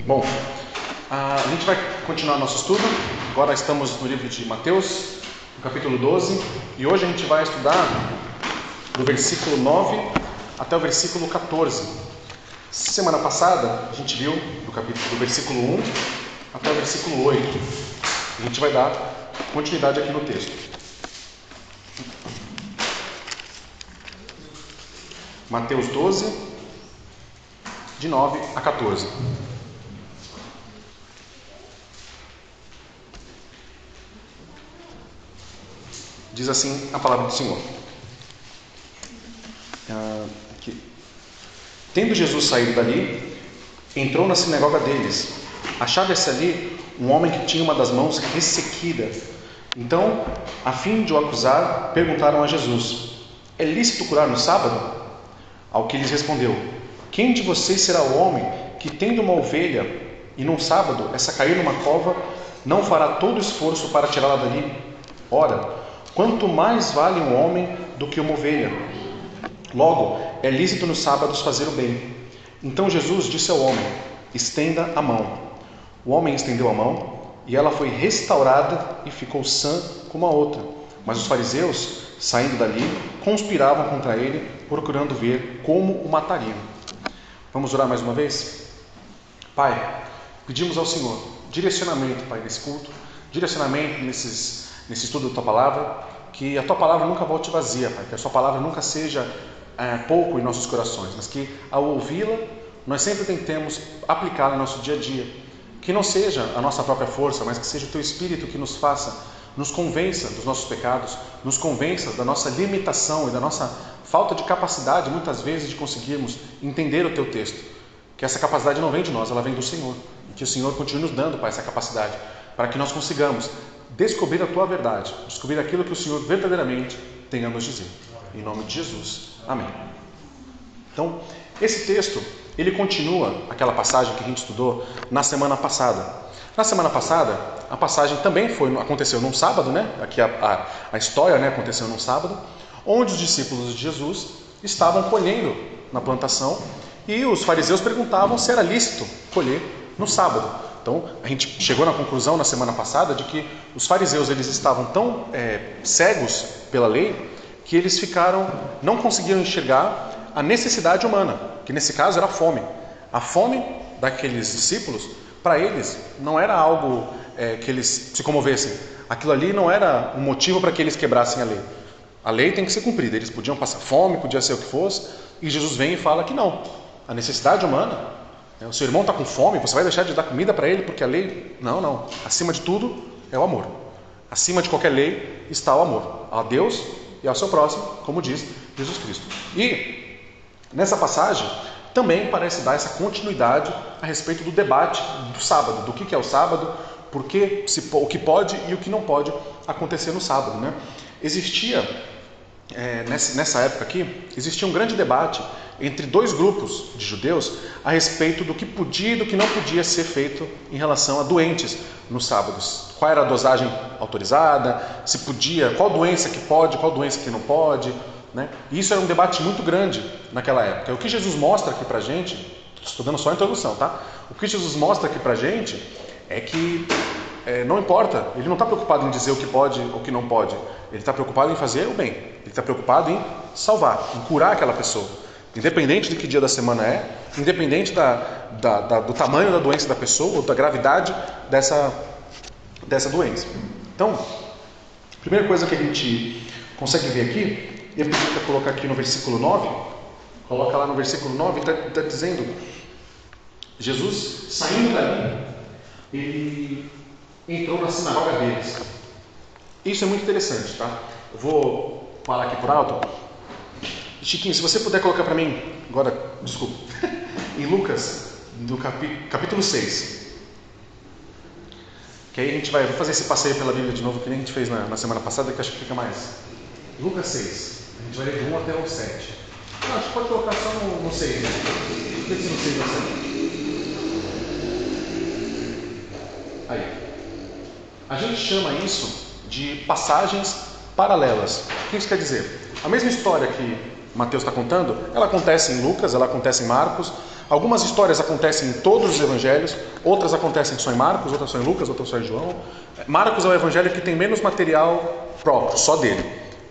Bom, a gente vai continuar nosso estudo. Agora estamos no livro de Mateus, no capítulo 12, e hoje a gente vai estudar do versículo 9 até o versículo 14. Semana passada a gente viu do versículo 1 até o versículo 8. A gente vai dar continuidade aqui no texto. Mateus 12, de 9 a 14. Diz assim a palavra do Senhor. Tendo Jesus saído dali, entrou na sinagoga deles. Achava-se ali um homem que tinha uma das mãos ressequida. Então, a fim de o acusar, perguntaram a Jesus: é lícito curar no sábado? Ao que lhes respondeu: quem de vocês será o homem que, tendo uma ovelha e num sábado essa cair numa cova, não fará todo o esforço para tirá-la dali? Ora, quanto mais vale um homem do que uma ovelha? Logo, é lícito nos sábados fazer o bem. Então Jesus disse ao homem: estenda a mão. O homem estendeu a mão, e ela foi restaurada e ficou sã como a outra. Mas os fariseus, saindo dali, conspiravam contra ele, procurando ver como o matariam. Vamos orar mais uma vez? Pai, pedimos ao Senhor direcionamento, Pai, nesse culto, direcionamento nesse estudo da Tua Palavra, que a Tua Palavra nunca volte vazia, Pai, que a Sua Palavra nunca seja pouco em nossos corações, mas que ao ouvi-la, nós sempre tentemos aplicá-la em nosso dia a dia. Que não seja a nossa própria força, mas que seja o Teu Espírito que nos faça, nos convença dos nossos pecados, nos convença da nossa limitação e da nossa falta de capacidade, muitas vezes, de conseguirmos entender o Teu texto. Que essa capacidade não vem de nós, ela vem do Senhor. E que o Senhor continue nos dando, Pai, essa capacidade, para que nós consigamos descobrir a Tua verdade, descobrir aquilo que o Senhor verdadeiramente tem a nos dizer. Em nome de Jesus. Amém. Então, esse texto, ele continua aquela passagem que a gente estudou na semana passada. Na semana passada, a passagem também aconteceu num sábado, né? Aqui a história, né, aconteceu num sábado, onde os discípulos de Jesus estavam colhendo na plantação e os fariseus perguntavam se era lícito colher no sábado. Então, a gente chegou na conclusão na semana passada de que os fariseus eles estavam tão cegos pela lei que eles não conseguiam enxergar a necessidade humana, que nesse caso era a fome. A fome daqueles discípulos, para eles, não era algo que eles se comovessem. Aquilo ali não era um motivo para que eles quebrassem a lei. A lei tem que ser cumprida, eles podiam passar fome, podia ser o que fosse, e Jesus vem e fala que não. A necessidade humana, o seu irmão está com fome, você vai deixar de dar comida para ele porque a lei... Não. Acima de tudo é o amor. Acima de qualquer lei está o amor a Deus e ao seu próximo, como diz Jesus Cristo. E nessa passagem também parece dar essa continuidade a respeito do debate do sábado, do que é o sábado, o que pode e o que não pode acontecer no sábado, né? Existia, nessa época aqui, existia um grande debate entre dois grupos de judeus a respeito do que podia e do que não podia ser feito em relação a doentes nos sábados. Qual era a dosagem autorizada, se podia, qual doença que pode, qual doença que não pode, né? E isso era um debate muito grande naquela época. O que Jesus mostra aqui pra gente, estou dando só a introdução, tá? O que Jesus mostra aqui pra gente é que não importa, ele não está preocupado em dizer o que pode ou o que não pode, ele está preocupado em fazer o bem, ele está preocupado em salvar, em curar aquela pessoa. Independente de que dia da semana independente do tamanho da doença da pessoa ou da gravidade dessa doença. Então, a primeira coisa que a gente consegue ver aqui, eu pedir para colocar aqui no versículo 9, coloca lá no versículo 9, está dizendo, Jesus saindo dali, ele entrou na sinagoga deles. Isso é muito interessante, tá? Eu vou falar aqui por alto. Chiquinho, se você puder colocar para mim, agora, desculpa, em Lucas, do capítulo 6. Que aí a gente vai fazer esse passeio pela Bíblia de novo, que nem a gente fez na semana passada, que acho que fica mais. Lucas 6. A gente vai ler do 1 até o 7. Não, acho que pode colocar só no 6, né? Por que no 6 ou 7? Aí. A gente chama isso de passagens paralelas. O que isso quer dizer? A mesma história que Mateus está contando, ela acontece em Lucas, ela acontece em Marcos, Algumas histórias acontecem em todos os evangelhos, outras acontecem só em Marcos, outras só em Lucas, outras só em João. Marcos é o evangelho que tem menos material próprio, só dele.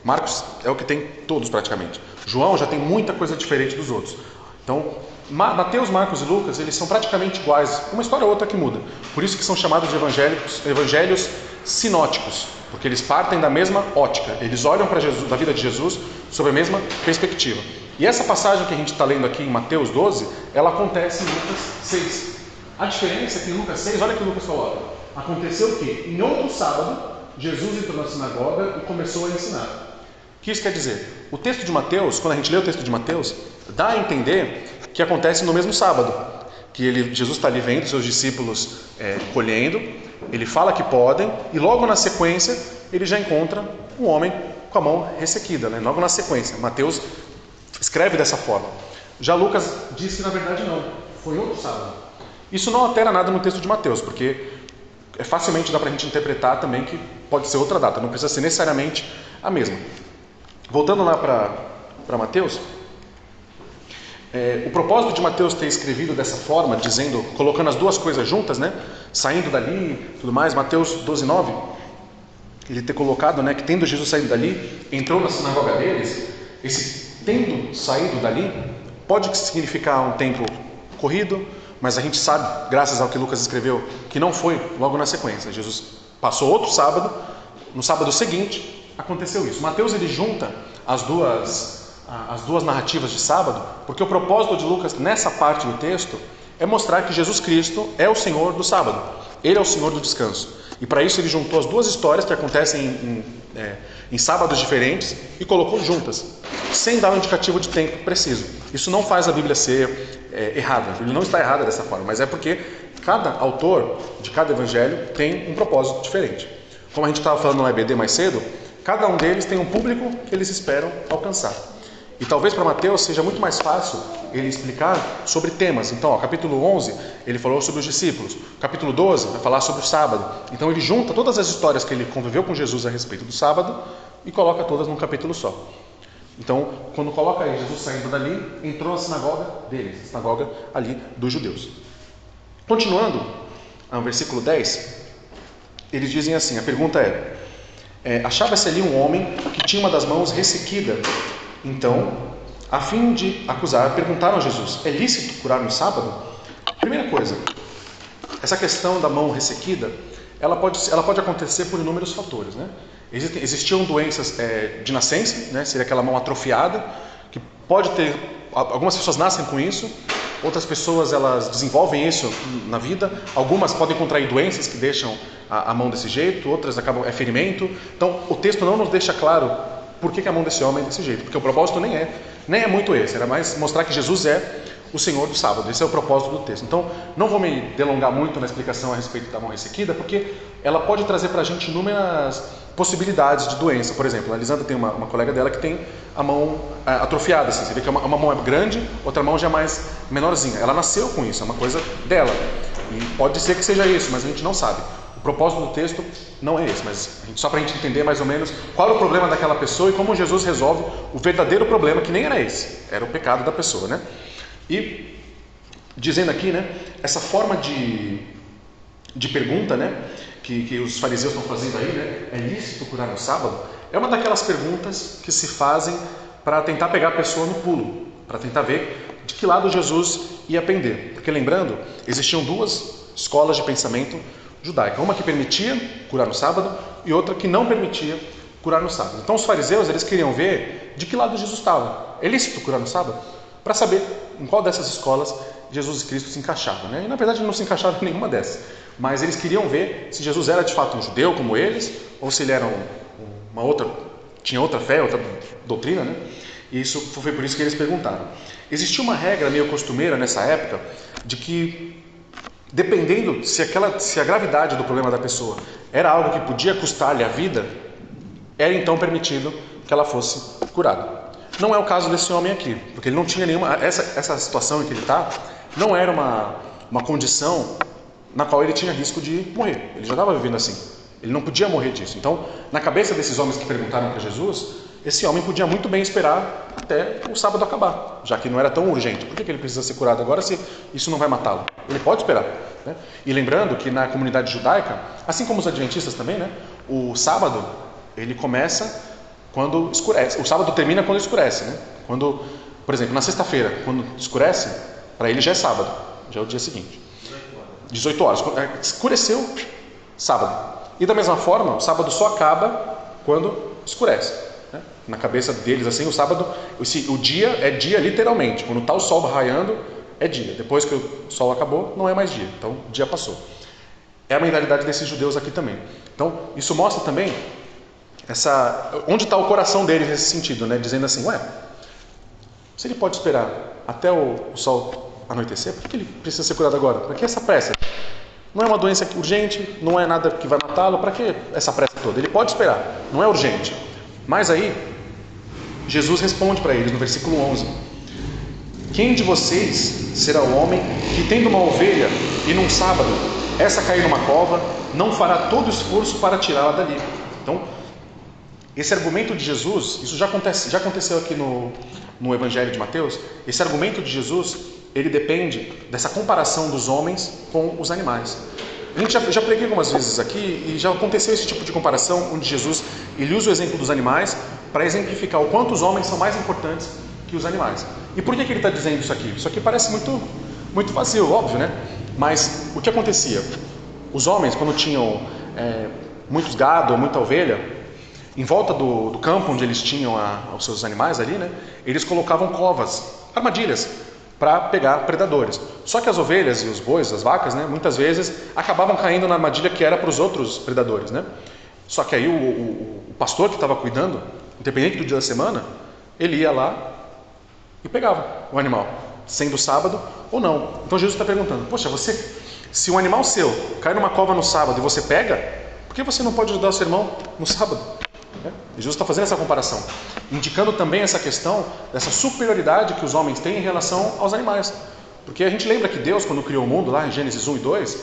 Marcos é o que tem todos praticamente. João já tem muita coisa diferente dos outros. Então, Mateus, Marcos e Lucas, eles são praticamente iguais, uma história ou outra que muda. Por isso que são chamados de evangelhos sinóticos, porque eles partem da mesma ótica, eles olham para Jesus, da vida de Jesus, sob a mesma perspectiva. E essa passagem que a gente está lendo aqui em Mateus 12, ela acontece em Lucas 6. A diferença é que em Lucas 6, olha o que Lucas coloca. Aconteceu o quê? Em outro sábado, Jesus entrou na sinagoga e começou a ensinar. O que isso quer dizer? O texto de Mateus, quando a gente lê o texto de Mateus, dá a entender que acontece no mesmo sábado, que Jesus está ali vendo seus discípulos colhendo, ele fala que podem, e logo na sequência ele já encontra um homem com a mão ressequida, né? Logo na sequência, Mateus escreve dessa forma. Já Lucas diz que na verdade não, foi outro sábado. Isso não altera nada no texto de Mateus, porque facilmente dá para a gente interpretar também que pode ser outra data, não precisa ser necessariamente a mesma. Voltando lá para Mateus, o propósito de Mateus ter escrevido dessa forma, dizendo, colocando as duas coisas juntas, né, saindo dali, tudo mais, Mateus 12:9, ele ter colocado, né, que tendo Jesus saído dali, entrou na sinagoga deles. Esse tendo saído dali pode significar um tempo corrido, mas a gente sabe, graças ao que Lucas escreveu, que não foi logo na sequência. Jesus passou outro sábado, no sábado seguinte aconteceu isso. Mateus ele junta as duas narrativas de sábado, porque o propósito de Lucas nessa parte do texto é mostrar que Jesus Cristo é o Senhor do sábado, ele é o Senhor do descanso. E para isso ele juntou as duas histórias que acontecem em sábados diferentes e colocou juntas, sem dar um indicativo de tempo preciso. Isso não faz a Bíblia ser errada, ele não está errada dessa forma, mas é porque cada autor de cada evangelho tem um propósito diferente. Como a gente estava falando no EBD mais cedo, cada um deles tem um público que eles esperam alcançar. E talvez para Mateus seja muito mais fácil ele explicar sobre temas. Então, capítulo 11, ele falou sobre os discípulos. Capítulo 12, vai falar sobre o sábado. Então, ele junta todas as histórias que ele conviveu com Jesus a respeito do sábado e coloca todas num capítulo só. Então, quando coloca aí Jesus saindo dali, entrou na sinagoga deles, a sinagoga ali dos judeus. Continuando, no versículo 10, eles dizem assim, a pergunta achava-se ali um homem que tinha uma das mãos ressequida. Então, a fim de acusar, perguntaram a Jesus, é lícito curar no sábado? Primeira coisa, essa questão da mão ressequida, ela pode acontecer por inúmeros fatores, né? Existiam doenças de nascença, né? Seria aquela mão atrofiada, que pode ter, algumas pessoas nascem com isso, outras pessoas elas desenvolvem isso na vida, algumas podem contrair doenças que deixam a mão desse jeito, outras acabam ferimento. Então, o texto não nos deixa claro por que a mão desse homem é desse jeito, porque o propósito nem é muito esse, era mais mostrar que Jesus é o Senhor do sábado, esse é o propósito do texto. Então, não vou me delongar muito na explicação a respeito da mão ressequida, porque ela pode trazer para a gente inúmeras possibilidades de doença. Por exemplo, a Lisandra tem uma colega dela que tem a mão atrofiada, assim. Você vê que uma mão é grande, outra mão já é mais menorzinha. Ela nasceu com isso, é uma coisa dela, e pode ser que seja isso, mas a gente não sabe. O propósito do texto não é esse, mas só para a gente entender mais ou menos qual era o problema daquela pessoa e como Jesus resolve o verdadeiro problema, que nem era esse, era o pecado da pessoa, né? E dizendo aqui, né, essa forma de pergunta, né, que os fariseus estão fazendo aí, né, é lícito curar no sábado? É uma daquelas perguntas que se fazem para tentar pegar a pessoa no pulo, para tentar ver de que lado Jesus ia pender. Porque lembrando, existiam duas escolas de pensamento judaica, uma que permitia curar no sábado e outra que não permitia curar no sábado. Então os fariseus, eles queriam ver de que lado Jesus estava. É lícito curar no sábado? Para saber em qual dessas escolas Jesus Cristo se encaixava, né? E na verdade ele não se encaixava em nenhuma dessas, mas eles queriam ver se Jesus era de fato um judeu como eles, ou se ele era tinha outra fé, outra doutrina, né? E isso foi por isso que eles perguntaram. Existia uma regra meio costumeira nessa época de que, dependendo se a gravidade do problema da pessoa era algo que podia custar-lhe a vida, era então permitido que ela fosse curada. Não é o caso desse homem aqui, porque ele não tinha nenhuma... Essa situação em que ele está não era uma condição na qual ele tinha risco de morrer. Ele já estava vivendo assim. Ele não podia morrer disso. Então, na cabeça desses homens que perguntaram para Jesus, esse homem podia muito bem esperar até o sábado acabar, já que não era tão urgente. Por que ele precisa ser curado agora se isso não vai matá-lo? Ele pode esperar, né? E lembrando que na comunidade judaica, assim como os adventistas também, né, o sábado ele começa quando escurece. O sábado termina quando escurece, né? Quando, por exemplo, na sexta-feira, quando escurece, para ele já é sábado, já é o dia seguinte. 18 horas. Escureceu, sábado. E da mesma forma, o sábado só acaba quando escurece, né? Na cabeça deles, assim, o sábado, o dia é dia literalmente. Quando está o sol raiando, é dia. Depois que o sol acabou, não é mais dia. Então, o dia passou. É a mentalidade desses judeus aqui também. Então, isso mostra também onde está o coração deles nesse sentido, né? Dizendo assim, se ele pode esperar até o sol anoitecer, por que ele precisa ser curado agora? Para que essa pressa? Não é uma doença urgente, não é nada que vai matá-lo, para que essa pressa toda? Ele pode esperar, não é urgente. Mas aí, Jesus responde para eles no versículo 11: quem de vocês será o homem que, tendo uma ovelha e num sábado essa cair numa cova, não fará todo o esforço para tirá-la dali? Então, esse argumento de Jesus, isso já aconteceu aqui no Evangelho de Mateus. Esse argumento de Jesus, ele depende dessa comparação dos homens com os animais. A gente já preguei algumas vezes aqui e já aconteceu esse tipo de comparação, onde Jesus ele usa o exemplo dos animais para exemplificar o quanto os homens são mais importantes que os animais. E por que ele está dizendo isso aqui? Isso aqui parece muito vazio, óbvio, né? Mas o que acontecia? Os homens, quando tinham muitos gado ou muita ovelha, em volta do campo onde eles tinham os seus animais ali, né? Eles colocavam covas, armadilhas, para pegar predadores. Só que as ovelhas e os bois, as vacas, né, muitas vezes acabavam caindo na armadilha que era para os outros predadores, né? Só que aí o pastor que estava cuidando, independente do dia da semana, ele ia lá e pegava o animal, sendo sábado ou não. Então Jesus está perguntando, poxa, se um animal seu cai numa cova no sábado e você pega, por que você não pode ajudar o seu irmão no sábado? E Jesus está fazendo essa comparação, indicando também essa questão dessa superioridade que os homens têm em relação aos animais. Porque a gente lembra que Deus, quando criou o mundo, lá em Gênesis 1 e 2,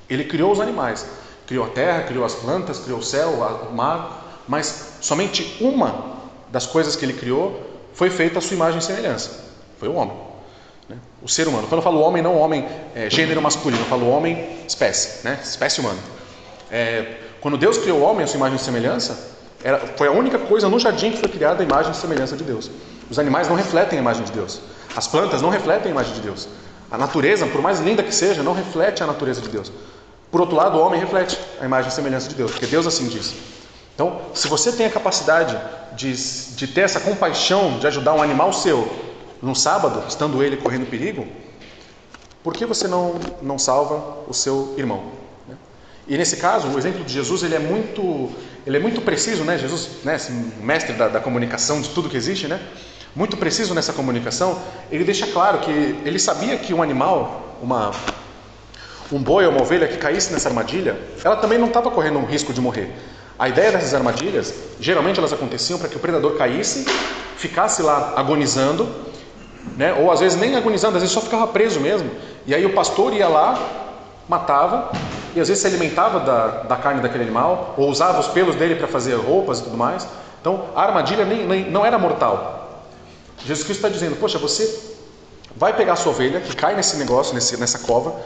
Ele criou os animais, criou a terra, criou as plantas, criou o céu, o mar, mas somente uma das coisas que Ele criou foi feita à sua imagem e semelhança, foi o homem, né? O ser humano. Quando eu falo homem, não homem gênero masculino, eu falo homem espécie, né? Espécie humana. Quando Deus criou o homem à sua imagem e semelhança, foi a única coisa no jardim que foi criada a imagem e semelhança de Deus. Os animais não refletem a imagem de Deus. As plantas não refletem a imagem de Deus. A natureza, por mais linda que seja, não reflete a natureza de Deus. Por outro lado, o homem reflete a imagem e semelhança de Deus, porque Deus assim diz. Então, se você tem a capacidade de ter essa compaixão de ajudar um animal seu no sábado, estando ele correndo perigo, por que você não salva o seu irmão? E nesse caso, o exemplo de Jesus ele é muito preciso, né? Jesus, né, assim, mestre da comunicação, de tudo que existe, né? Muito preciso nessa comunicação. Ele deixa claro que ele sabia que um animal, um boi ou uma ovelha que caísse nessa armadilha, ela também não estava correndo um risco de morrer. A ideia dessas armadilhas, geralmente elas aconteciam para que o predador caísse, ficasse lá agonizando, né? Ou às vezes nem agonizando, às vezes só ficava preso mesmo. E aí o pastor ia lá, matava e às vezes se alimentava da carne daquele animal, ou usava os pelos dele para fazer roupas e tudo mais. Então a armadilha não era mortal. Jesus Cristo está dizendo, poxa, você vai pegar a sua ovelha que cai nesse negócio, nessa cova,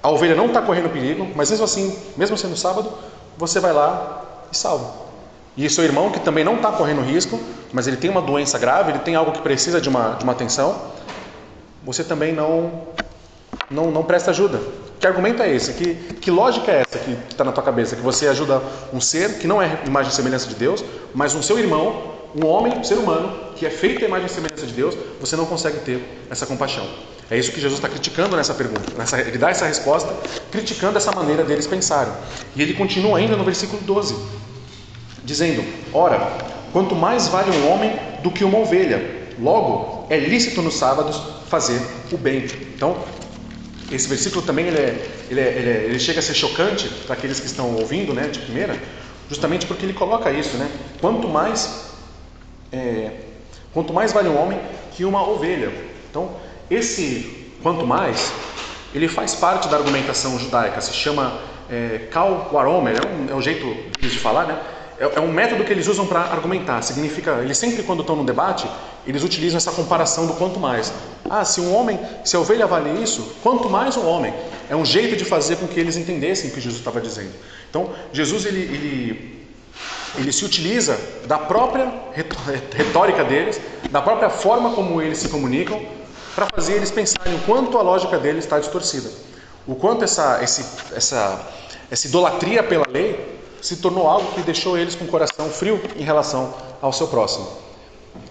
a ovelha não está correndo perigo, mas mesmo assim, mesmo sendo sábado, você vai lá e salva. E seu irmão que também não está correndo risco, mas ele tem uma doença grave, ele tem algo que precisa de uma atenção, você também não presta ajuda. Que argumento é esse? Que lógica é essa que está na tua cabeça? Que você ajuda um ser que não é imagem e semelhança de Deus, mas um seu irmão, um homem, um ser humano, que é feito a imagem e semelhança de Deus, você não consegue ter essa compaixão. É isso que Jesus está criticando nessa pergunta. Ele dá essa resposta, criticando essa maneira deles pensarem. E ele continua ainda no versículo 12, dizendo, ora, quanto mais vale um homem do que uma ovelha, logo é lícito nos sábados fazer o bem. Então, esse versículo também ele chega a ser chocante para aqueles que estão ouvindo, né, de primeira, justamente porque ele coloca isso, né? Quanto mais vale um homem que uma ovelha. Então, esse quanto mais, ele faz parte da argumentação judaica, se chama kal waromer, é o jeito de falar, né? é um método que eles usam para argumentar. Significa, eles sempre quando estão no debate, eles utilizam essa comparação do quanto mais. Se a ovelha vale isso, quanto mais o homem. É um jeito de fazer com que eles entendessem o que Jesus estava dizendo. Então, Jesus ele se utiliza da própria retórica deles, da própria forma como eles se comunicam, para fazer eles pensarem o quanto a lógica deles está distorcida. O quanto essa idolatria pela lei se tornou algo que deixou eles com o coração frio em relação ao seu próximo.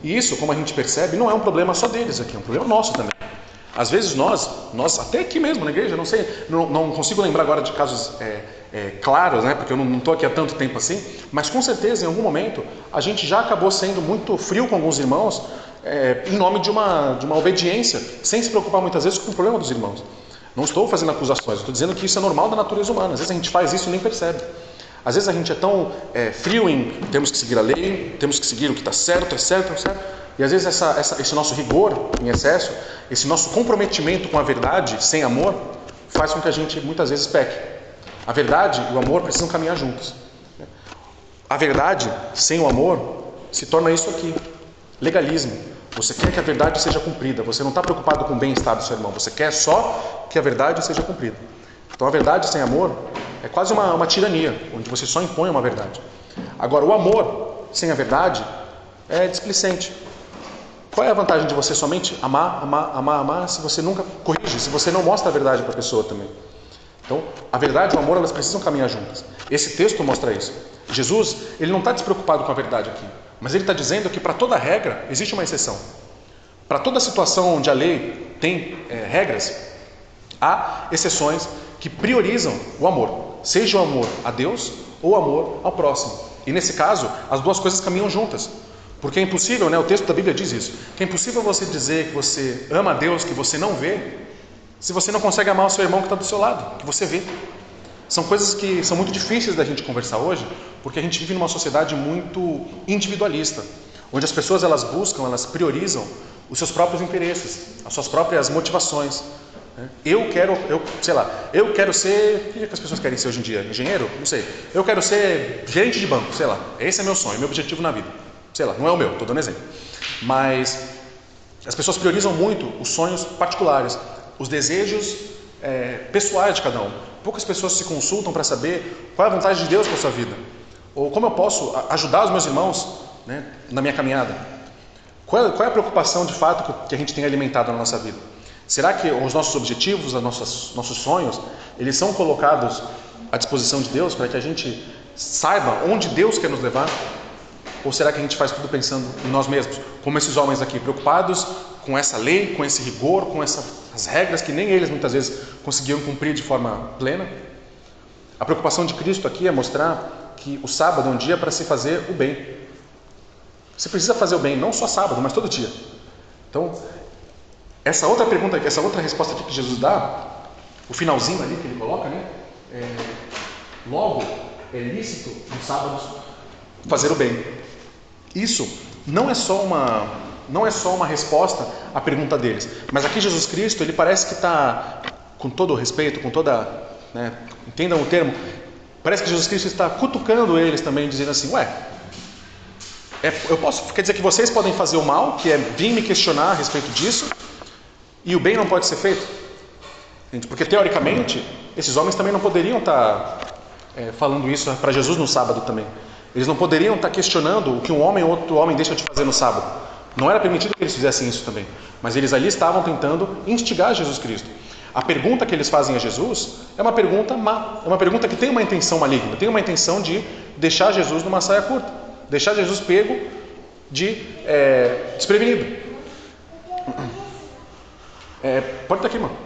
E isso, como a gente percebe, não é um problema só deles aqui, é um problema nosso também. Às vezes nós até aqui mesmo na igreja, não consigo lembrar agora de casos claros, né, porque eu não estou aqui há tanto tempo assim, mas com certeza em algum momento a gente já acabou sendo muito frio com alguns irmãos em nome de uma obediência, sem se preocupar muitas vezes com o problema dos irmãos. Não estou fazendo acusações, estou dizendo que isso é normal da natureza humana. Às vezes a gente faz isso e nem percebe. Às vezes a gente é tão frio em temos que seguir a lei, temos que seguir o que está certo, é certo, é certo. E às vezes esse nosso rigor em excesso, esse nosso comprometimento com a verdade sem amor, faz com que a gente muitas vezes peque. A verdade e o amor precisam caminhar juntos. A verdade sem o amor se torna isso aqui, legalismo. Você quer que a verdade seja cumprida, você não está preocupado com o bem-estar do seu irmão, você quer só que a verdade seja cumprida. Então a verdade sem amor é quase uma tirania, onde você só impõe uma verdade. Agora, o amor sem a verdade é displicente. Qual é a vantagem de você somente amar, se você nunca corrige, se você não mostra a verdade para a pessoa também? Então, a verdade e o amor, elas precisam caminhar juntas. Esse texto mostra isso. Jesus, ele não está despreocupado com a verdade aqui, mas ele está dizendo que para toda regra existe uma exceção. Para toda situação onde a lei tem regras, há exceções que priorizam o amor, seja o amor a Deus ou o amor ao próximo. E nesse caso, as duas coisas caminham juntas. Porque é impossível, o texto da Bíblia diz isso, que é impossível você dizer que você ama a Deus, que você não vê, se você não consegue amar o seu irmão que está do seu lado, que você vê. São coisas que são muito difíceis da gente conversar hoje, porque a gente vive numa sociedade muito individualista, onde as pessoas elas priorizam os seus próprios interesses, as suas próprias motivações. Eu quero ser, o que as pessoas querem ser hoje em dia? Engenheiro? Não sei. Eu quero ser gerente de banco, sei lá. Esse é meu sonho, meu objetivo na vida. Sei lá, não é o meu, estou dando exemplo. Mas as pessoas priorizam muito os sonhos particulares, os desejos pessoais de cada um. Poucas pessoas se consultam para saber qual é a vontade de Deus para a sua vida. Ou como eu posso ajudar os meus irmãos, na minha caminhada. Qual é a preocupação de fato que a gente tem alimentado na nossa vida? Será que os nossos objetivos, nossos sonhos, eles são colocados à disposição de Deus para que a gente saiba onde Deus quer nos levar? Ou será que a gente faz tudo pensando em nós mesmos? Como esses homens aqui, preocupados com essa lei, com esse rigor, com as regras que nem eles muitas vezes conseguiam cumprir de forma plena? A preocupação de Cristo aqui é mostrar que o sábado é um dia para se fazer o bem. Você precisa fazer o bem, não só sábado, mas todo dia. Então, essa outra pergunta, essa outra resposta aqui que Jesus dá, o finalzinho ali que ele coloca, logo é lícito nos sábados fazer o bem. Isso não é só uma resposta à pergunta deles, mas aqui Jesus Cristo, ele parece que está, com todo o respeito, entendam o termo, parece que Jesus Cristo está cutucando eles também, dizendo assim, quer dizer que vocês podem fazer o mal, que é vir me questionar a respeito disso, e o bem não pode ser feito? Porque teoricamente, esses homens também não poderiam estar falando isso para Jesus no sábado também. Eles não poderiam estar questionando o que um homem ou outro homem deixa de fazer no sábado. Não era permitido que eles fizessem isso também. Mas eles ali estavam tentando instigar Jesus Cristo. A pergunta que eles fazem a Jesus é uma pergunta má. É uma pergunta que tem uma intenção maligna. Tem uma intenção de deixar Jesus numa saia curta. Deixar Jesus pego desprevenido. Pode estar aqui, mano.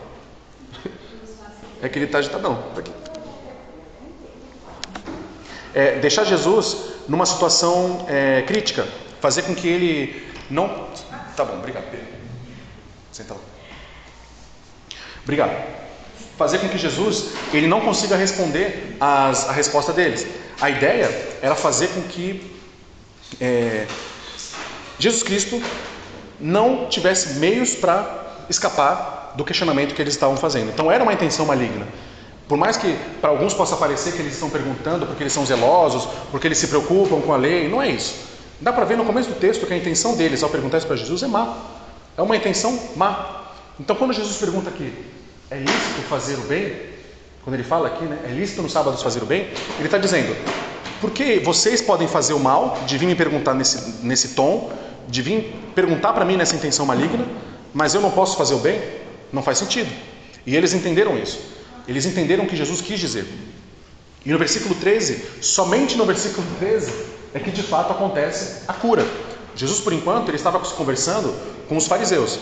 É que ele está agitadão. Tá aqui. Deixar Jesus numa situação crítica, fazer com que ele não... Tá bom, obrigado, Pedro. Senta lá. Obrigado. Fazer com que Jesus ele não consiga responder a resposta deles. A ideia era fazer com que Jesus Cristo não tivesse meios para escapar do questionamento que eles estavam fazendo. Então era uma intenção maligna. Por mais que para alguns possa parecer que eles estão perguntando porque eles são zelosos, porque eles se preocupam com a lei, não é isso. Dá para ver no começo do texto que a intenção deles ao perguntar isso para Jesus é má. É uma intenção má. Então quando Jesus pergunta aqui, é lícito fazer o bem? Quando ele fala aqui, né, é lícito no sábado fazer o bem? Ele está dizendo, porque vocês podem fazer o mal, de vir me perguntar nesse tom, de vir perguntar para mim nessa intenção maligna, mas eu não posso fazer o bem? Não faz sentido. E eles entenderam isso. Eles entenderam o que Jesus quis dizer. E no versículo 13, somente no versículo 13, é que de fato acontece a cura. Jesus, por enquanto, ele estava conversando com os fariseus.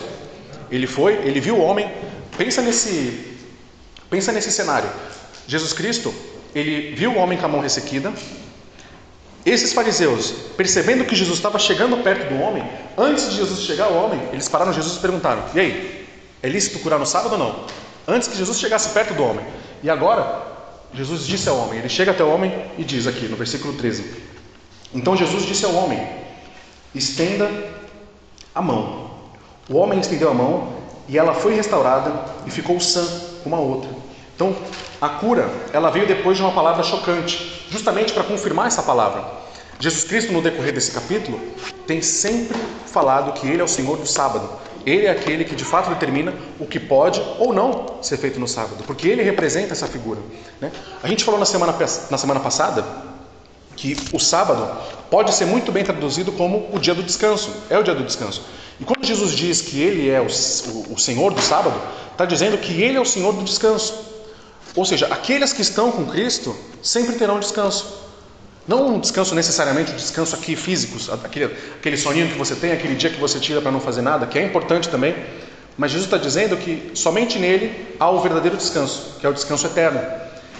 Ele viu o homem, pensa nesse cenário. Jesus Cristo, ele viu o homem com a mão ressequida. Esses fariseus, percebendo que Jesus estava chegando perto do homem, antes de Jesus chegar ao homem, eles pararam Jesus e perguntaram, e aí, é lícito curar no sábado ou não? Antes que Jesus chegasse perto do homem. E agora, Jesus disse ao homem, ele chega até o homem e diz aqui no versículo 13, então Jesus disse ao homem, estenda a mão. O homem estendeu a mão e ela foi restaurada e ficou sã como a outra. Então, a cura, ela veio depois de uma palavra chocante, justamente para confirmar essa palavra. Jesus Cristo, no decorrer desse capítulo, tem sempre falado que Ele é o Senhor do sábado. Ele é aquele que de fato determina o que pode ou não ser feito no sábado, porque Ele representa essa figura, né? A gente falou na semana passada que o sábado pode ser muito bem traduzido como o dia do descanso, é o dia do descanso. E quando Jesus diz que Ele é o Senhor do sábado, está dizendo que Ele é o Senhor do descanso. Ou seja, aqueles que estão com Cristo sempre terão descanso. Não um descanso necessariamente, um descanso aqui físico, aquele soninho que você tem, aquele dia que você tira para não fazer nada, que é importante também. Mas Jesus está dizendo que somente nele há o verdadeiro descanso, que é o descanso eterno.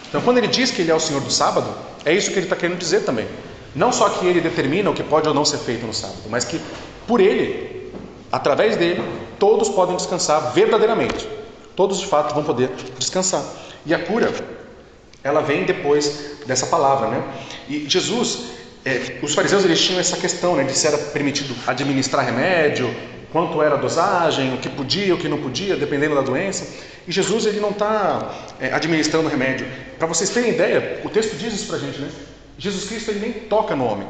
Então quando ele diz que ele é o Senhor do sábado, é isso que ele está querendo dizer também. Não só que ele determina o que pode ou não ser feito no sábado, mas que por ele, através dele, todos podem descansar verdadeiramente. Todos de fato vão poder descansar. E a cura, ela vem depois dessa palavra, né? E Jesus, os fariseus eles tinham essa questão, né, de se era permitido administrar remédio, quanto era a dosagem, o que podia, o que não podia, dependendo da doença. E Jesus ele não está administrando remédio. Para vocês terem ideia, o texto diz isso para a gente, né? Jesus Cristo ele nem toca no homem,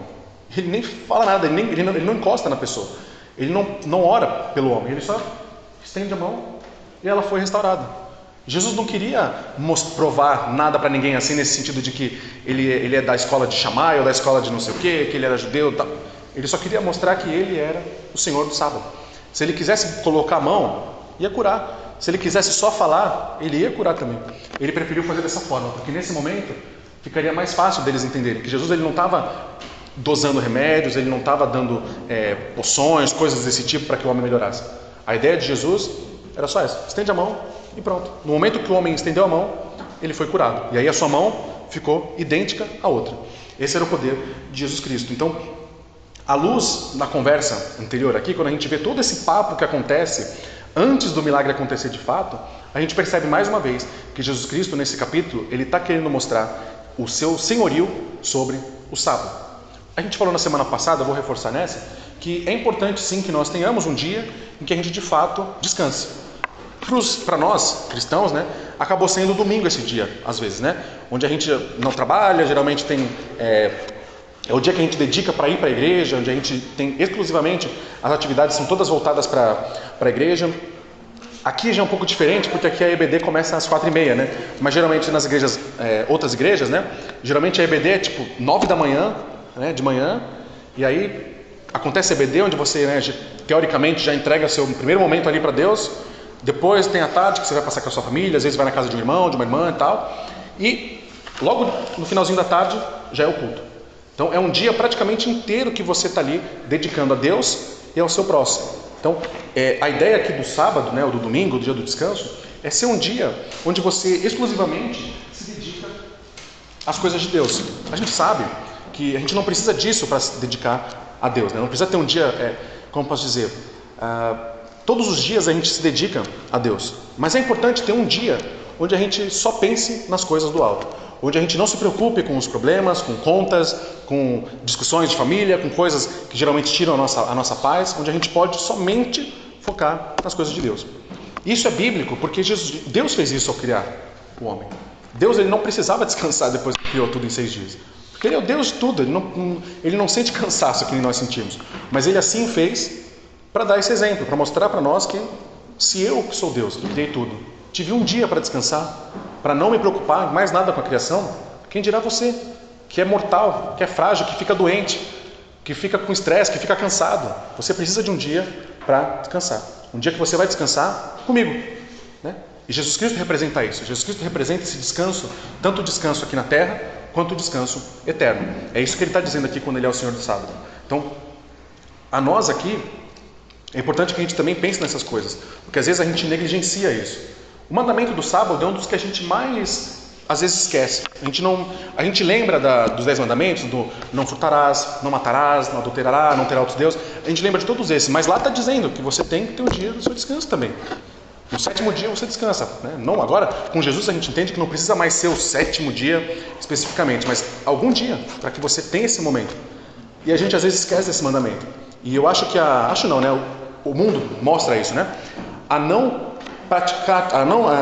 ele nem fala nada, ele não encosta na pessoa, ele não ora pelo homem, ele só estende a mão e ela foi restaurada. Jesus não queria provar nada para ninguém assim, nesse sentido de que ele é da escola de Shammai ou da escola de não sei o que ele era judeu, tal. Ele só queria mostrar que ele era o Senhor do sábado. Se ele quisesse colocar a mão, ia curar. Se ele quisesse só falar, ele ia curar também. Ele preferiu fazer dessa forma, porque nesse momento ficaria mais fácil deles entenderem que Jesus ele não estava dosando remédios, ele não estava dando poções, coisas desse tipo para que o homem melhorasse. A ideia de Jesus era só essa, estende a mão e pronto. No momento que o homem estendeu a mão, ele foi curado. E aí a sua mão ficou idêntica à outra. Esse era o poder de Jesus Cristo. Então, à luz da conversa anterior aqui, quando a gente vê todo esse papo que acontece antes do milagre acontecer de fato, a gente percebe mais uma vez que Jesus Cristo, nesse capítulo, ele está querendo mostrar o seu senhorio sobre o sábado. A gente falou na semana passada, eu vou reforçar nessa, que é importante sim que nós tenhamos um dia em que a gente de fato descanse. Para nós, cristãos, né, acabou sendo domingo esse dia, às vezes, né, onde a gente não trabalha, geralmente é o dia que a gente dedica para ir para a igreja, onde a gente tem exclusivamente, as atividades são todas voltadas para a igreja. Aqui já é um pouco diferente, porque aqui a EBD começa às 4h30, né, mas geralmente nas igrejas, outras igrejas, né, geralmente a EBD é tipo 9 da manhã, né, de manhã, e aí acontece a EBD, onde você, né, teoricamente já entrega seu primeiro momento ali para Deus. Depois tem a tarde que você vai passar com a sua família, às vezes vai na casa de um irmão, de uma irmã e tal. E logo no finalzinho da tarde já é o culto. Então é um dia praticamente inteiro que você está ali dedicando a Deus e ao seu próximo. Então a ideia aqui do sábado, né, ou do domingo, do dia do descanso, é ser um dia onde você exclusivamente se dedica às coisas de Deus. A gente sabe que a gente não precisa disso para se dedicar a Deus, né? Não precisa ter um dia, como posso dizer... Todos os dias a gente se dedica a Deus, mas é importante ter um dia onde a gente só pense nas coisas do alto, onde a gente não se preocupe com os problemas, com contas, com discussões de família, com coisas que geralmente tiram a nossa paz, onde a gente pode somente focar nas coisas de Deus. Isso é bíblico porque Deus fez isso ao criar o homem. Deus ele não precisava descansar depois que criou tudo em 6 dias. Porque ele é o Deus de tudo, ele não sente cansaço que nem nós sentimos. Mas ele assim fez para dar esse exemplo, para mostrar para nós que se eu, que sou Deus, que criei tudo, tive um dia para descansar, para não me preocupar mais nada com a criação, quem dirá você, que é mortal, que é frágil, que fica doente, que fica com estresse, que fica cansado. Você precisa de um dia para descansar. Um dia que você vai descansar comigo, né? E Jesus Cristo representa isso. Jesus Cristo representa esse descanso, tanto o descanso aqui na terra, quanto o descanso eterno. É isso que ele está dizendo aqui quando ele é o Senhor do sábado. Então, a nós aqui, é importante que a gente também pense nessas coisas, porque às vezes a gente negligencia isso. O mandamento do sábado é um dos que a gente mais, às vezes, esquece. A gente lembra dos 10 mandamentos, do não furtarás, não matarás, não adulterarás, não terá outros deuses. A gente lembra de todos esses, mas lá está dizendo que você tem que ter um dia do seu descanso também. No 7º dia você descansa, né? Não agora, com Jesus a gente entende que não precisa mais ser o 7º dia especificamente, mas algum dia, para que você tenha esse momento. E a gente às vezes esquece desse mandamento. E eu acho que o mundo mostra isso, né? A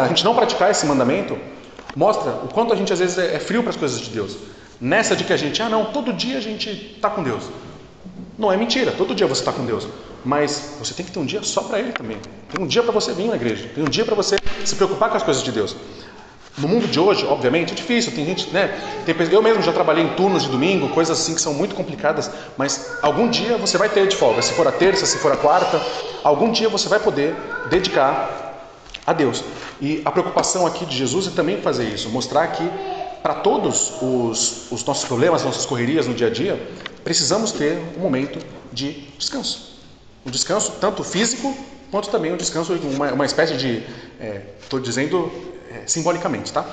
gente não praticar esse mandamento mostra o quanto a gente às vezes é frio para as coisas de Deus. Nessa de que a gente, todo dia a gente está com Deus. Não é mentira, todo dia você está com Deus. Mas você tem que ter um dia só para Ele também. Tem um dia para você vir na igreja. Tem um dia para você se preocupar com as coisas de Deus. No mundo de hoje, obviamente, é difícil. Tem gente, né? Eu mesmo já trabalhei em turnos de domingo, coisas assim que são muito complicadas. Mas algum dia você vai ter de folga. Se for a terça, se for a quarta, algum dia você vai poder dedicar a Deus. E a preocupação aqui de Jesus é também fazer isso. Mostrar que para todos os nossos problemas, nossas correrias no dia a dia, precisamos ter um momento de descanso. Um descanso tanto físico, quanto também um descanso, uma espécie de, estou dizendo simbolicamente, tá?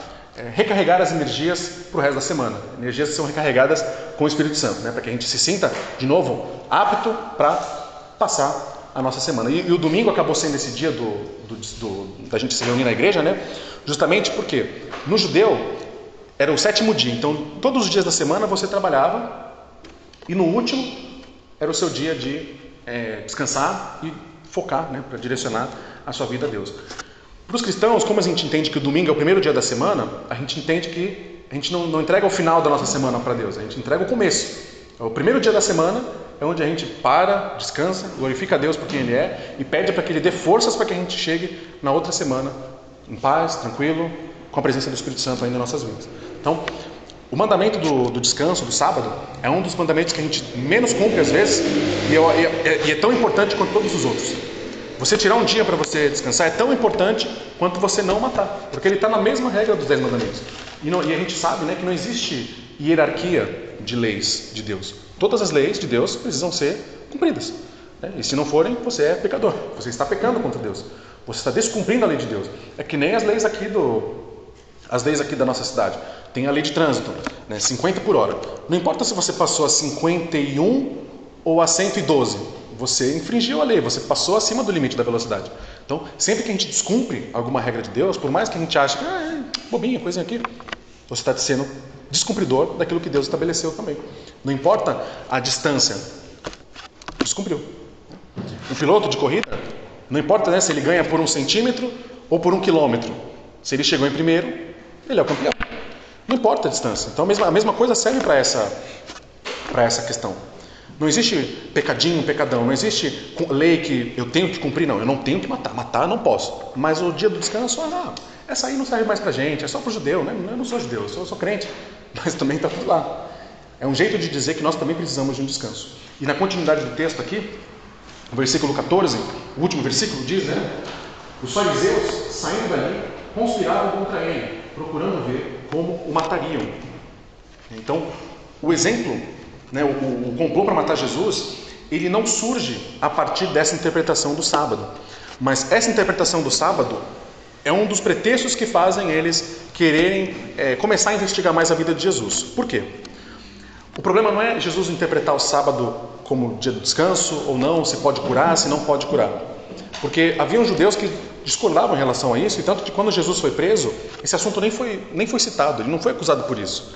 Recarregar as energias para o resto da semana. Energias que são recarregadas com o Espírito Santo, né? Para que a gente se sinta, de novo, apto para passar a nossa semana. E o domingo acabou sendo esse dia da gente se reunir na igreja, né? Justamente porque no judeu era o 7º dia. Então, todos os dias da semana você trabalhava e no último era o seu dia de descansar e focar, né, para direcionar a sua vida a Deus. Para os cristãos, como a gente entende que o domingo é o primeiro dia da semana, a gente entende que a gente não entrega o final da nossa semana para Deus, a gente entrega o começo. O primeiro dia da semana é onde a gente para, descansa, glorifica a Deus por quem Ele é e pede para que Ele dê forças para que a gente chegue na outra semana em paz, tranquilo, com a presença do Espírito Santo ainda em nossas vidas. Então, o mandamento do descanso, do sábado, é um dos mandamentos que a gente menos cumpre às vezes e é tão importante quanto todos os outros. Você tirar um dia para você descansar é tão importante quanto você não matar, porque ele está na mesma regra dos 10 mandamentos. E a gente sabe, né, que não existe hierarquia de leis de Deus. Todas as leis de Deus precisam ser cumpridas, né? E se não forem, você é pecador, você está pecando contra Deus, você está descumprindo a lei de Deus. É que nem as leis aqui da nossa cidade. Tem a lei de trânsito, né, 50 por hora. Não importa se você passou a 51 ou a 112, você infringiu a lei, você passou acima do limite da velocidade. Então, sempre que a gente descumpre alguma regra de Deus, por mais que a gente ache que bobinha, coisinha aqui, você está sendo descumpridor daquilo que Deus estabeleceu também. Não importa a distância, descumpriu. Um piloto de corrida, não importa, né, se ele ganha por 1 centímetro ou por 1 quilômetro. Se ele chegou em primeiro, ele é o campeão. Não importa a distância. Então a mesma coisa serve para essa questão. Não existe pecadinho, pecadão. Não existe lei que eu tenho que cumprir. Não, eu não tenho que matar. Matar eu não posso. Mas o dia do descanso, essa aí não serve mais para gente. É só para o judeu, né? Eu não sou judeu, eu sou crente. Mas também está tudo lá. É um jeito de dizer que nós também precisamos de um descanso. E na continuidade do texto aqui, no versículo 14, o último versículo diz, né? Os fariseus, saindo dali, conspiravam contra ele, procurando ver como o matariam. Então, o exemplo, né, o complô para matar Jesus, ele não surge a partir dessa interpretação do sábado. Mas essa interpretação do sábado é um dos pretextos que fazem eles quererem começar a investigar mais a vida de Jesus. Por quê? O problema não é Jesus interpretar o sábado como dia do descanso ou não, se pode curar, se não pode curar. Porque haviam judeus que discordavam em relação a isso, e tanto que quando Jesus foi preso, esse assunto nem foi citado, ele não foi acusado por isso.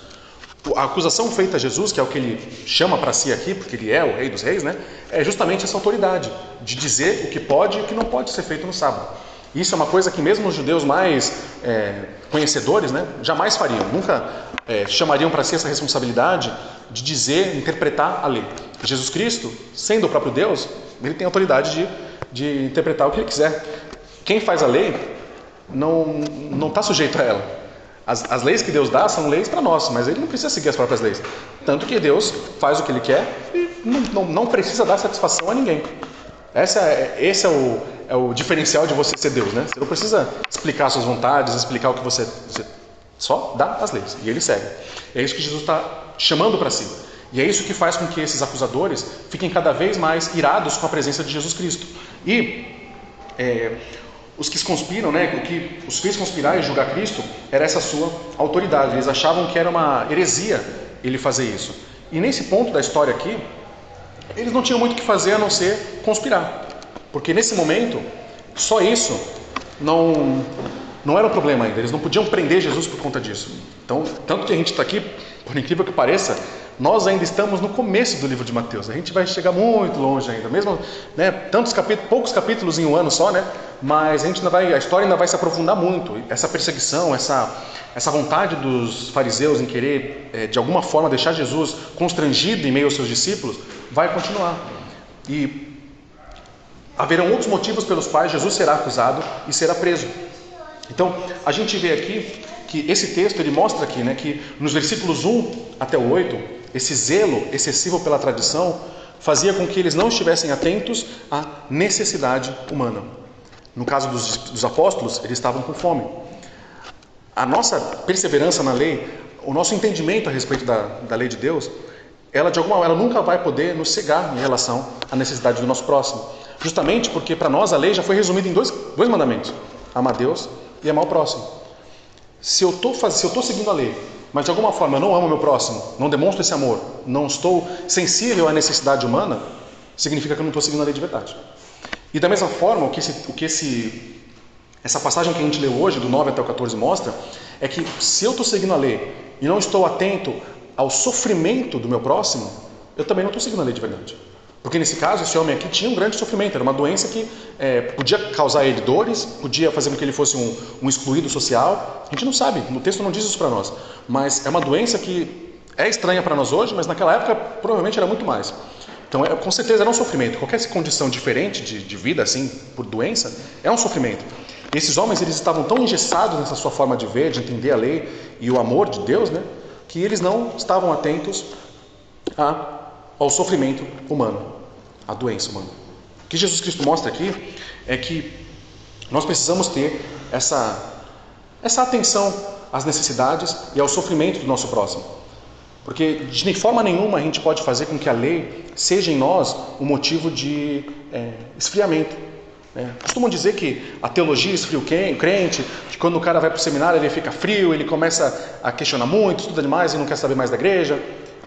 A acusação feita a Jesus, que é o que ele chama para si aqui, porque ele é o rei dos reis, né, é justamente essa autoridade de dizer o que pode e o que não pode ser feito no sábado. Isso é uma coisa que mesmo os judeus mais conhecedores, né, jamais fariam. Nunca chamariam para si essa responsabilidade de dizer, interpretar a lei. Jesus Cristo, sendo o próprio Deus, ele tem autoridade de interpretar o que ele quiser. Quem faz a lei não está sujeito a ela. As leis que Deus dá são leis para nós, mas ele não precisa seguir as próprias leis. Tanto que Deus faz o que ele quer e não precisa dar satisfação a ninguém. Esse é o diferencial de você ser Deus, né? Você não precisa explicar suas vontades, explicar o que você só dá as leis e ele segue. É isso que Jesus está chamando para si. E é isso que faz com que esses acusadores fiquem cada vez mais irados com a presença de Jesus Cristo. E os que conspiram, né, o que os fez conspirar e julgar Cristo era essa sua autoridade. Eles achavam que era uma heresia ele fazer isso. E nesse ponto da história aqui, eles não tinham muito o que fazer a não ser conspirar. Porque nesse momento, só isso não era um problema ainda. Eles não podiam prender Jesus por conta disso. Então, tanto que a gente está aqui, por incrível que pareça, nós ainda estamos no começo do livro de Mateus. A gente vai chegar muito longe ainda, mesmo, né, poucos capítulos em um ano só, né? Mas a história ainda vai se aprofundar muito. Essa perseguição, essa vontade dos fariseus em querer, de alguma forma, deixar Jesus constrangido em meio aos seus discípulos, vai continuar. E haverão outros motivos pelos quais Jesus será acusado e será preso. Então, a gente vê aqui que esse texto ele mostra aqui, né, que nos versículos 1 até o 8, esse zelo excessivo pela tradição fazia com que eles não estivessem atentos à necessidade humana. No caso dos apóstolos, eles estavam com fome. A nossa perseverança na lei, o nosso entendimento a respeito da lei de Deus, ela nunca vai poder nos cegar em relação à necessidade do nosso próximo. Justamente porque para nós a lei já foi resumida em dois mandamentos: amar a Deus e amar o próximo. Se eu estou seguindo a lei, mas de alguma forma eu não amo o meu próximo, não demonstro esse amor, não estou sensível à necessidade humana, significa que eu não estou seguindo a lei de verdade. E da mesma forma, essa passagem que a gente leu hoje, do 9 até o 14, mostra, é que se eu estou seguindo a lei e não estou atento ao sofrimento do meu próximo, eu também não estou seguindo a lei de verdade. Porque nesse caso, esse homem aqui tinha um grande sofrimento, era uma doença que podia causar a ele dores, podia fazer com que ele fosse um excluído social. A gente não sabe, o texto não diz isso para nós, mas é uma doença que é estranha para nós hoje, mas naquela época provavelmente era muito mais. Então, com certeza era um sofrimento. Qualquer condição diferente de vida, assim, por doença, é um sofrimento. E esses homens, eles estavam tão engessados nessa sua forma de ver, de entender a lei e o amor de Deus, né, que eles não estavam atentos ao sofrimento humano, à doença humana. O que Jesus Cristo mostra aqui é que nós precisamos ter essa atenção às necessidades e ao sofrimento do nosso próximo. Porque de forma nenhuma a gente pode fazer com que a lei seja em nós um motivo de esfriamento. Costumam dizer que a teologia esfria o crente, que quando o cara vai para o seminário ele fica frio, ele começa a questionar muito, estuda demais e não quer saber mais da igreja.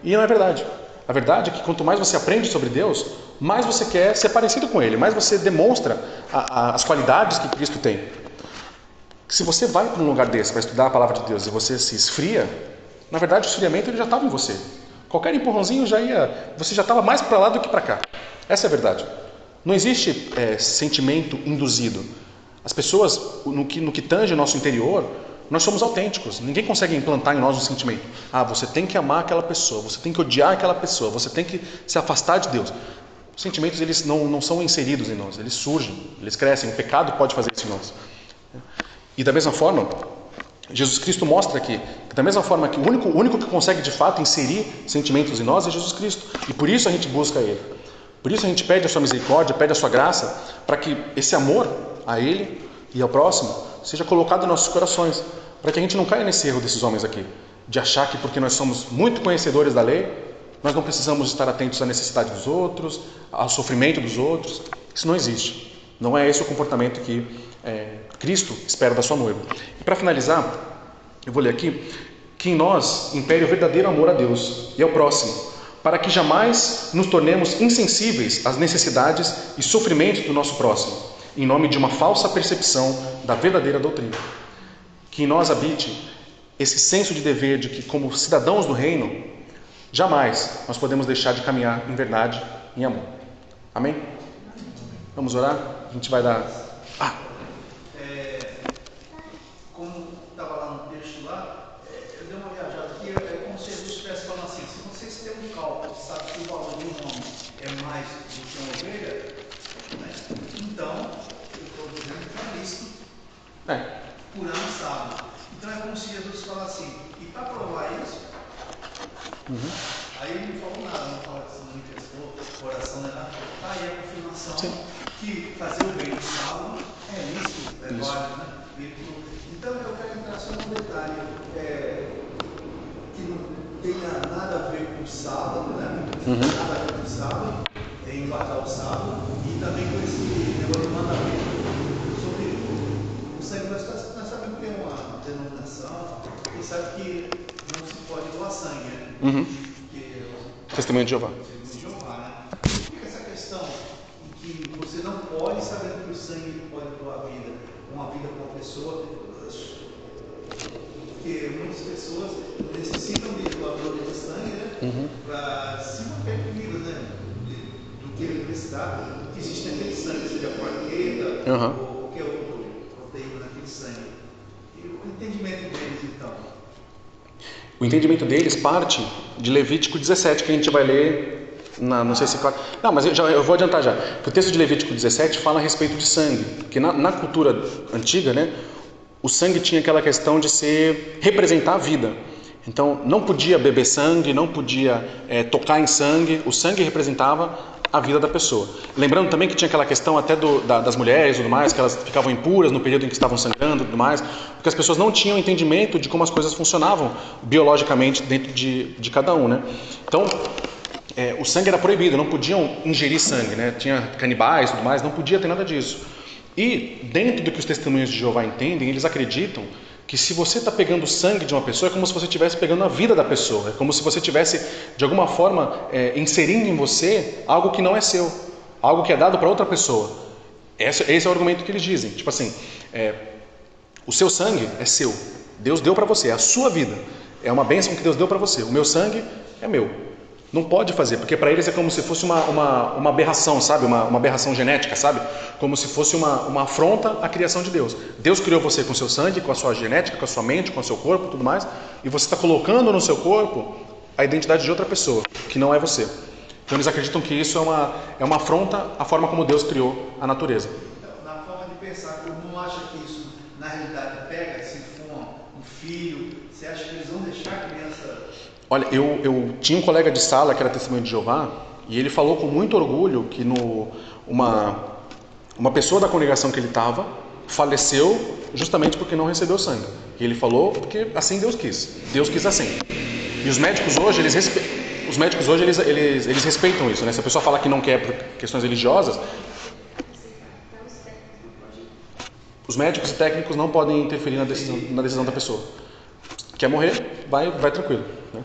E não é verdade. A verdade é que quanto mais você aprende sobre Deus, mais você quer ser parecido com Ele, mais você demonstra as qualidades que Cristo tem. Se você vai para um lugar desse para estudar a palavra de Deus e você se esfria, na verdade o esfriamento ele já estava em você. Qualquer empurrãozinho você já estava mais para lá do que para cá. Essa é a verdade. Não existe sentimento induzido. As pessoas, no que tange o nosso interior, nós somos autênticos. Ninguém consegue implantar em nós um sentimento. Você tem que amar aquela pessoa, você tem que odiar aquela pessoa, você tem que se afastar de Deus. Os sentimentos eles não são inseridos em nós, eles surgem, eles crescem. O pecado pode fazer isso em nós. E da mesma forma, Jesus Cristo mostra aqui que da mesma forma que o único que consegue de fato inserir sentimentos em nós é Jesus Cristo. E por isso a gente busca Ele. Por isso a gente pede a sua misericórdia, pede a sua graça, para que esse amor a Ele e ao próximo seja colocado em nossos corações, para que a gente não caia nesse erro desses homens aqui, de achar que porque nós somos muito conhecedores da lei, nós não precisamos estar atentos à necessidade dos outros, ao sofrimento dos outros. Isso não existe. Não é esse o comportamento que Cristo espera da sua noiva. E para finalizar, eu vou ler aqui, que em nós impere o verdadeiro amor a Deus e ao próximo, para que jamais nos tornemos insensíveis às necessidades e sofrimentos do nosso próximo, em nome de uma falsa percepção da verdadeira doutrina. Que em nós habite esse senso de dever de que, como cidadãos do reino, jamais nós podemos deixar de caminhar em verdade, em amor. Amém? Vamos orar? A gente vai dar... deu uma viajada aqui, é como se Jesus estivesse falando assim, se vocês têm um cálculo que sabe que o valor de um homem é mais do que uma ovelha, né? Então, eu estou dizendo que é lícito curar no sábado. Então é como se Jesus falasse assim, e para provar isso, aí ele não falou nada, não falou que se não manifestou, oração, né? Tá aí a confirmação que fazer o bem no sábado é lícito, é válido, né? Então eu quero entrar só num detalhe que não tenha nada a ver com o sábado, né? Nada a ver com o sábado, em guardar o sábado, e também com esse negócio de mandamento sobre o sangue. Nós sabemos que é uma denominação, e sabe que não se pode doar sangue, né? Testemunho de Jeová. Testemunho de Jeová, né? Por que essa questão em que você não pode, sabendo que o sangue pode doar vida, uma vida para uma pessoa? Porque muitas pessoas necessitam de doadores de sangue, né? Para se manter vivas, né? Do que ele precisar, que existe naquele sangue, seja plaqueta ou qualquer outro proteína naquele sangue. E o entendimento deles, então? O entendimento deles parte de Levítico 17, que a gente vai ler, não sei se... Não, mas eu vou adiantar já. O texto de Levítico 17 fala a respeito de sangue, que na cultura antiga, né, o sangue tinha aquela questão de representar a vida. Então, não podia beber sangue, não podia tocar em sangue, o sangue representava a vida da pessoa. Lembrando também que tinha aquela questão até das mulheres e tudo mais, que elas ficavam impuras no período em que estavam sangrando e tudo mais, porque as pessoas não tinham entendimento de como as coisas funcionavam biologicamente dentro de cada um, né? Então, o sangue era proibido, não podiam ingerir sangue, né? Tinha canibais e tudo mais, não podia ter nada disso. E dentro do que os testemunhos de Jeová entendem, eles acreditam que se você está pegando o sangue de uma pessoa, é como se você estivesse pegando a vida da pessoa, é como se você estivesse, de alguma forma, inserindo em você algo que não é seu, algo que é dado para outra pessoa. Esse é o argumento que eles dizem, tipo assim, o seu sangue é seu, Deus deu para você, é a sua vida, é uma bênção que Deus deu para você, o meu sangue é meu. Não pode fazer, porque para eles é como se fosse uma aberração, sabe? Uma aberração genética, sabe? Como se fosse uma afronta à criação de Deus. Deus criou você com o seu sangue, com a sua genética, com a sua mente, com o seu corpo e tudo mais, e você está colocando no seu corpo a identidade de outra pessoa, que não é você. Então eles acreditam que isso é uma afronta à forma como Deus criou a natureza. Então, na forma de pensar, eu não acho que isso, na realidade, pega, se for um filho, você acha que eles vão deixar a criança... Olha, eu tinha um colega de sala que era testemunho de Jeová, e ele falou com muito orgulho que uma pessoa da congregação que ele estava faleceu justamente porque não recebeu sangue. E ele falou porque assim Deus quis assim. E os médicos hoje, eles respeitam isso, né? Se a pessoa falar que não quer por questões religiosas, os médicos e técnicos não podem interferir na decisão da pessoa. Quer morrer? Vai tranquilo, né?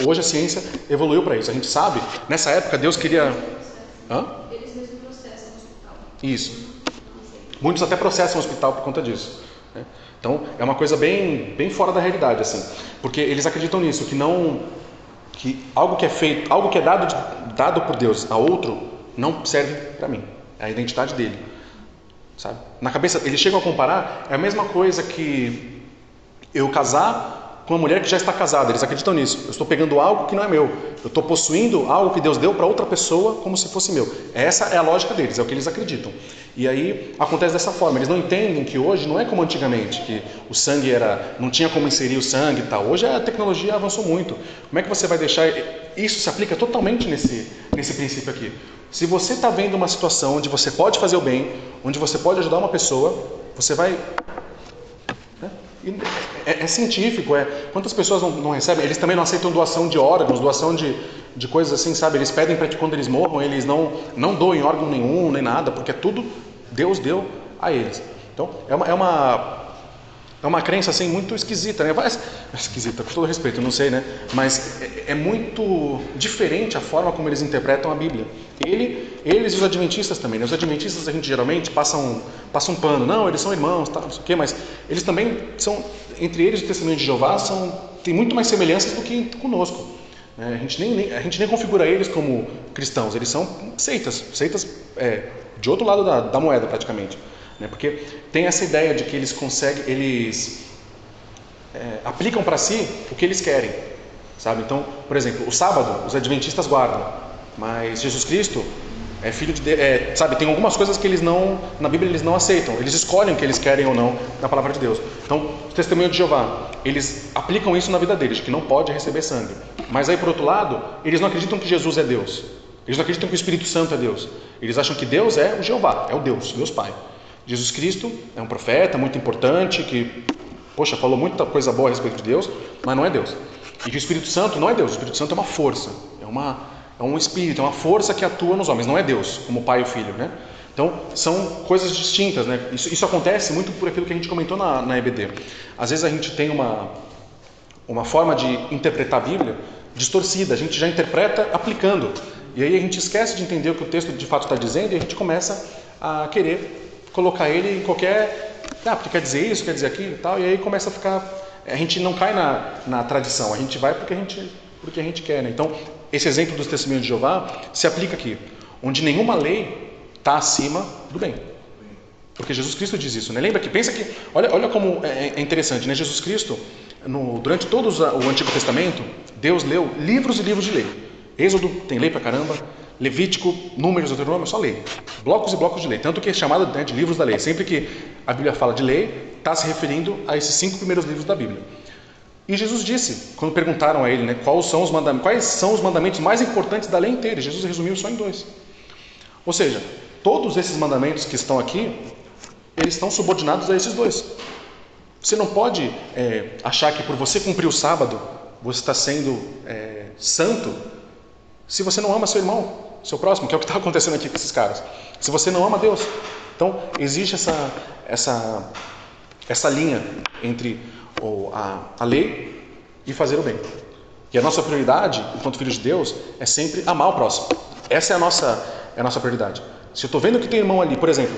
Hoje a ciência evoluiu para isso. A gente sabe, nessa época Deus queria... Eles mesmos processam o hospital. Isso. Muitos até processam o hospital por conta disso, né? Então é uma coisa bem fora da realidade, assim, porque eles acreditam nisso, que algo que é feito, algo que é dado por Deus a outro não serve para mim. É a identidade dele, sabe? Na cabeça eles chegam a comparar, é a mesma coisa que eu casar com uma mulher que já está casada. Eles acreditam nisso. Eu estou pegando algo que não é meu. Eu estou possuindo algo que Deus deu para outra pessoa como se fosse meu. Essa é a lógica deles, é o que eles acreditam. E aí acontece dessa forma. Eles não entendem que hoje não é como antigamente, que o sangue não tinha como inserir o sangue e tal. Hoje a tecnologia avançou muito. Como é que você vai deixar... Isso se aplica totalmente nesse princípio aqui. Se você está vendo uma situação onde você pode fazer o bem, onde você pode ajudar uma pessoa, você vai... É científico, quantas pessoas não recebem? Eles também não aceitam doação de órgãos, doação de coisas assim, sabe? Eles pedem para que quando eles morram, eles não doem órgão nenhum, nem nada, porque tudo Deus deu a eles. Então, é uma crença assim muito esquisita, né? Esquisita, com todo respeito, eu não sei, né? Mas é muito diferente a forma como eles interpretam a Bíblia. Eles e os adventistas também, né? Os adventistas a gente geralmente passa um pano. Não, eles são irmãos, tá, não sei o quê, mas eles também são, entre eles e o Testemunho de Jeová, tem muito mais semelhanças do que conosco. A gente nem configura eles como cristãos, eles são seitas de outro lado da moeda praticamente. Porque tem essa ideia de que eles conseguem, aplicam para si o que eles querem, sabe? Então, por exemplo, o sábado os adventistas guardam, mas Jesus Cristo é filho de Deus, sabe? Tem algumas coisas que eles não, na Bíblia eles não aceitam, eles escolhem o que eles querem ou não na palavra de Deus. Então, o testemunho de Jeová, eles aplicam isso na vida deles, que não pode receber sangue. Mas aí, por outro lado, eles não acreditam que Jesus é Deus. Eles não acreditam que o Espírito Santo é Deus. Eles acham que Deus é o Jeová, é o Deus Pai. Jesus Cristo é um profeta muito importante, que, poxa, falou muita coisa boa a respeito de Deus, mas não é Deus. E que o Espírito Santo não é Deus, o Espírito Santo é uma força, é um espírito, é uma força que atua nos homens, não é Deus, como o Pai e o Filho, né? Então, são coisas distintas, né? Isso acontece muito por aquilo que a gente comentou na EBD. Às vezes a gente tem uma forma de interpretar a Bíblia distorcida, a gente já interpreta aplicando. E aí a gente esquece de entender o que o texto de fato está dizendo e a gente começa a querer colocar ele em qualquer... porque quer dizer isso, quer dizer aquilo e tal, e aí começa a ficar... A gente não cai na tradição, a gente vai porque a gente quer, né? Então, esse exemplo dos testemunhos de Jeová se aplica aqui, onde nenhuma lei está acima do bem. Porque Jesus Cristo diz isso, né? Lembra que, pensa que... Olha como é interessante, né? Jesus Cristo, durante todo o Antigo Testamento, Deus leu livros e livros de lei. Êxodo tem lei pra caramba, Levítico, Números, Deuteronômio, só lei. Blocos e blocos de lei, tanto que é chamado, né, de livros da lei. Sempre que a Bíblia fala de lei, está se referindo a esses 5 primeiros livros da Bíblia. E Jesus disse, quando perguntaram a ele, né, quais são os mandamentos mais importantes da lei inteira, Jesus resumiu só em 2. Ou seja, todos esses mandamentos que estão aqui, eles estão subordinados a esses 2. Você não pode achar que por você cumprir o sábado, você está sendo santo, se você não ama seu irmão, seu próximo, que é o que está acontecendo aqui com esses caras. Se você não ama Deus. Então, existe essa linha entre a lei e fazer o bem. E a nossa prioridade, enquanto filhos de Deus, é sempre amar o próximo. Essa é a nossa prioridade. Se eu estou vendo que tem irmão ali, por exemplo,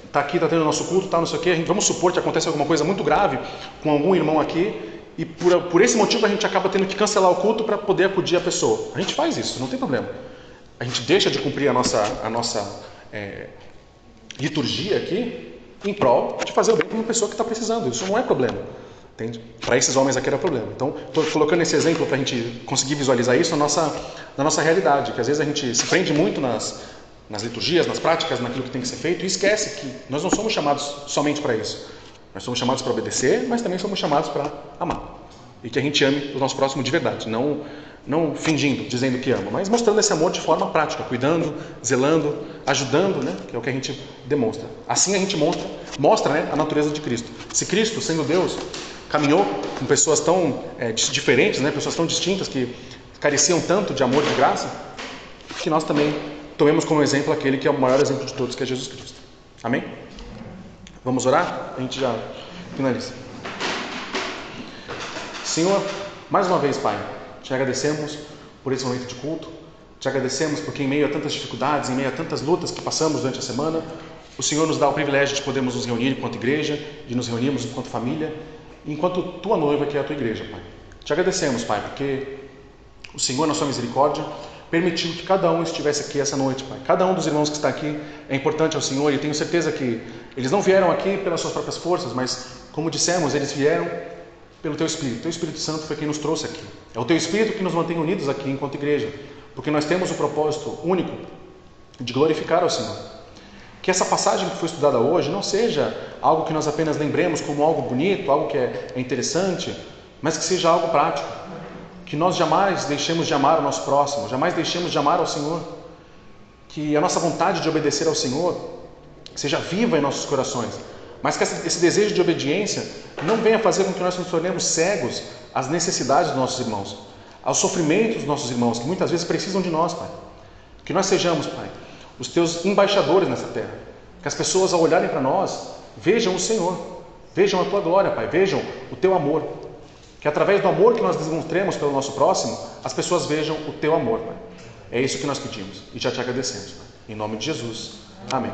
está aqui, está tendo o nosso culto, não sei o quê, vamos supor que acontece alguma coisa muito grave com algum irmão aqui, e por esse motivo a gente acaba tendo que cancelar o culto para poder acudir a pessoa. A gente faz isso, não tem problema. A gente deixa de cumprir a nossa liturgia aqui em prol de fazer o bem para uma pessoa que está precisando. Isso não é problema, entende? Para esses homens aqui era problema. Então, estou colocando esse exemplo para a gente conseguir visualizar isso na nossa realidade, que às vezes a gente se prende muito nas liturgias, nas práticas, naquilo que tem que ser feito, e esquece que nós não somos chamados somente para isso. Nós somos chamados para obedecer, mas também somos chamados para amar. E que a gente ame o nosso próximo de verdade, não fingindo, dizendo que ama, mas mostrando esse amor de forma prática, cuidando, zelando, ajudando, né? Que é o que a gente demonstra. Assim a gente mostra, né, a natureza de Cristo. Se Cristo, sendo Deus, caminhou com pessoas tão diferentes, né, pessoas tão distintas, que careciam tanto de amor e de graça, que nós também tomemos como exemplo aquele que é o maior exemplo de todos, que é Jesus Cristo. Amém? Vamos orar? A gente já finaliza. Senhor, mais uma vez, Pai, te agradecemos por esse momento de culto, te agradecemos porque em meio a tantas dificuldades, em meio a tantas lutas que passamos durante a semana, o Senhor nos dá o privilégio de podermos nos reunir enquanto igreja, de nos reunirmos enquanto família, enquanto tua noiva que é a tua igreja, Pai. Te agradecemos, Pai, porque o Senhor, na sua misericórdia, permitiu que cada um estivesse aqui essa noite, Pai. Cada um dos irmãos que está aqui é importante ao Senhor, e tenho certeza que eles não vieram aqui pelas suas próprias forças, mas, como dissemos, eles vieram pelo Teu Espírito. O Teu Espírito Santo foi quem nos trouxe aqui. É o Teu Espírito que nos mantém unidos aqui enquanto igreja, porque nós temos o propósito único de glorificar ao Senhor. Que essa passagem que foi estudada hoje não seja algo que nós apenas lembremos como algo bonito, algo que é interessante, mas que seja algo prático. Que nós jamais deixemos de amar o nosso próximo, jamais deixemos de amar ao Senhor. Que a nossa vontade de obedecer ao Senhor seja viva em nossos corações, mas que esse desejo de obediência não venha fazer com que nós nos tornemos cegos às necessidades dos nossos irmãos, aos sofrimentos dos nossos irmãos, que muitas vezes precisam de nós, Pai. Que nós sejamos, Pai, os Teus embaixadores nessa terra, que as pessoas ao olharem para nós, vejam o Senhor, vejam a Tua glória, Pai, vejam o Teu amor, que através do amor que nós demonstremos pelo nosso próximo, as pessoas vejam o Teu amor, Pai. É isso que nós pedimos e já Te agradecemos, Pai. Em nome de Jesus, amém.